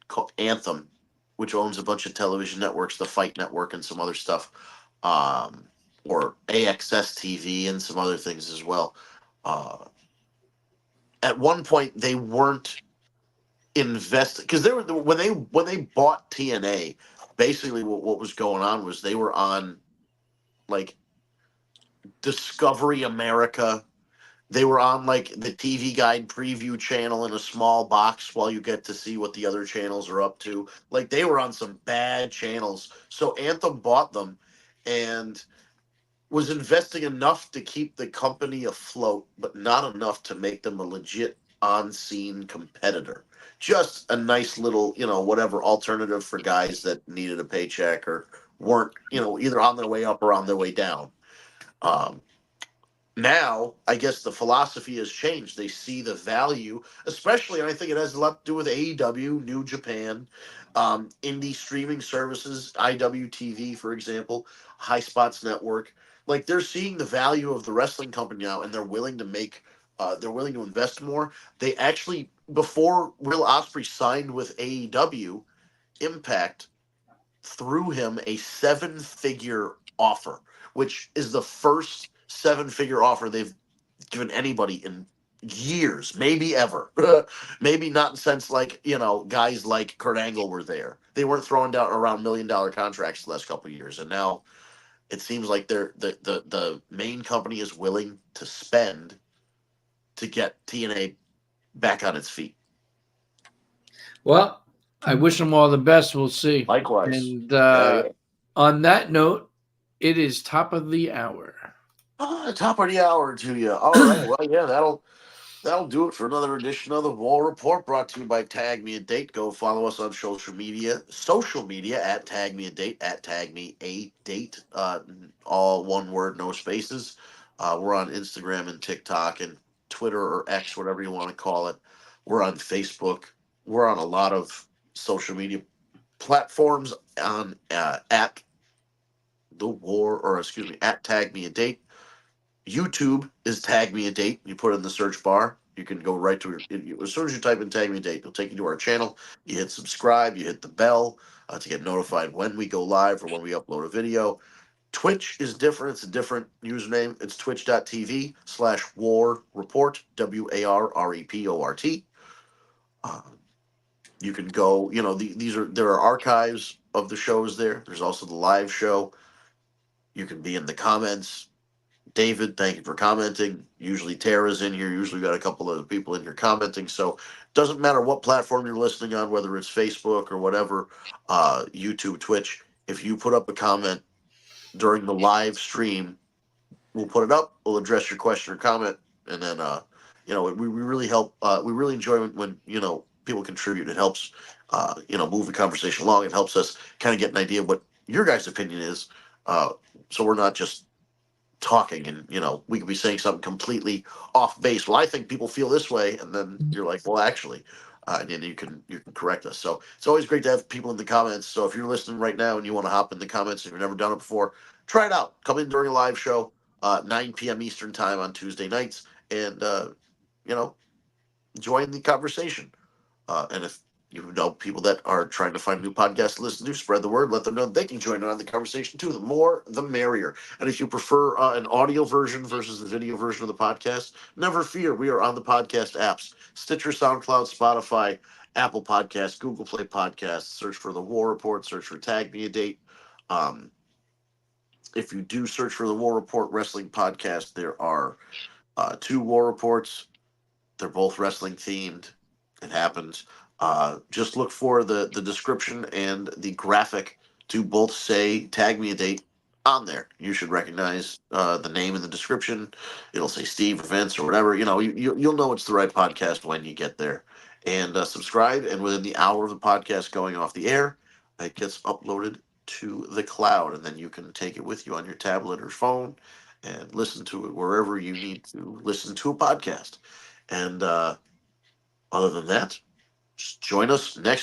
called Anthem, which owns a bunch of television networks, the Fight Network and some other stuff, or AXS TV and some other things as well. At one point, they weren't invested, because when they bought TNA. Basically, what was going on was they were on, like, Discovery America. They were on, like, the TV Guide preview channel in a small box while you get to see what the other channels are up to. Like, they were on some bad channels. So Anthem bought them and was investing enough to keep the company afloat, but not enough to make them a legit on-scene competitor. Just a nice little, whatever alternative for guys that needed a paycheck or weren't, either on their way up or on their way down. Now, I guess the philosophy has changed. They see the value, especially, and I think it has a lot to do with AEW, New Japan, indie streaming services, IWTV, for example, High Spots Network. Like, they're seeing the value of the wrestling company now, and they're willing to invest more. They actually, before Will Ospreay signed with AEW, Impact threw him a 7-figure offer, which is the first 7-figure offer they've given anybody in years, maybe ever. Maybe not in sense like, guys like Kurt Angle were there. They weren't throwing down around $1 million contracts the last couple of years, and now it seems like the main company is willing to spend to get TNA back on its feet.
Well, I wish them all the best. We'll see.
Likewise.
And on that note, it is top of the hour.
Top of the hour to you. All right. Well, yeah, that'll do it for another edition of the War Report, brought to you by Tag Me a Date. Go follow us on social media. Social media at Tag Me a Date, at Tag Me a Date. All one word, no spaces. We're on Instagram and TikTok and Twitter or X, whatever you want to call it. We're on Facebook. We're on a lot of social media platforms on at the War, or excuse me, at Tag Me a Date. YouTube is Tag Me a Date. You put it in the search bar. You can go right to it. As soon as you type in Tag Me a Date, it'll take you to our channel. You hit subscribe. You hit the bell to get notified when we go live or when we upload a video. Twitch is different. It's a different username. It's twitch.tv/War Report, WARREPORT. You can go, there are archives of the shows there. There's also the live show. You can be in the comments. David, thank you for commenting. Usually Tara's in here. Usually got a couple of people in here commenting. So it doesn't matter what platform you're listening on, whether it's Facebook or whatever, YouTube, Twitch. If you put up a comment during the live stream, we'll put it up. We'll address your question or comment, and then we really help. We really enjoy when people contribute. It helps move the conversation along. It helps us kind of get an idea of what your guys' opinion is. So we're not just talking and we could be saying something completely off base. Well, I think people feel this way, and then you're like, well, actually, and then you can correct us. So it's always great to have people in the comments. So if you're listening right now and you want to hop in the comments and you've never done it before, try it out. Come in during a live show, 9 p.m. Eastern time on Tuesday nights, and join the conversation. And if you know people that are trying to find new podcasts to listen to, spread the word. Let them know they can join in on the conversation too. The more, the merrier. And if you prefer an audio version versus the video version of the podcast, never fear. We are on the podcast apps: Stitcher, SoundCloud, Spotify, Apple Podcasts, Google Play Podcasts. Search for The War Report. Search for Tag Me a Date. If you do search for The War Report Wrestling Podcast, there are 2 War Reports. They're both wrestling themed. It happens. Just look for the description and the graphic to both say Tag Me a Date on there. You should recognize the name in the description. It'll say Steve or Vince or whatever. You'll know it's the right podcast when you get there. And subscribe, and within the hour of the podcast going off the air, it gets uploaded to the cloud, and then you can take it with you on your tablet or phone and listen to it wherever you need to listen to a podcast. And other than that, just join us next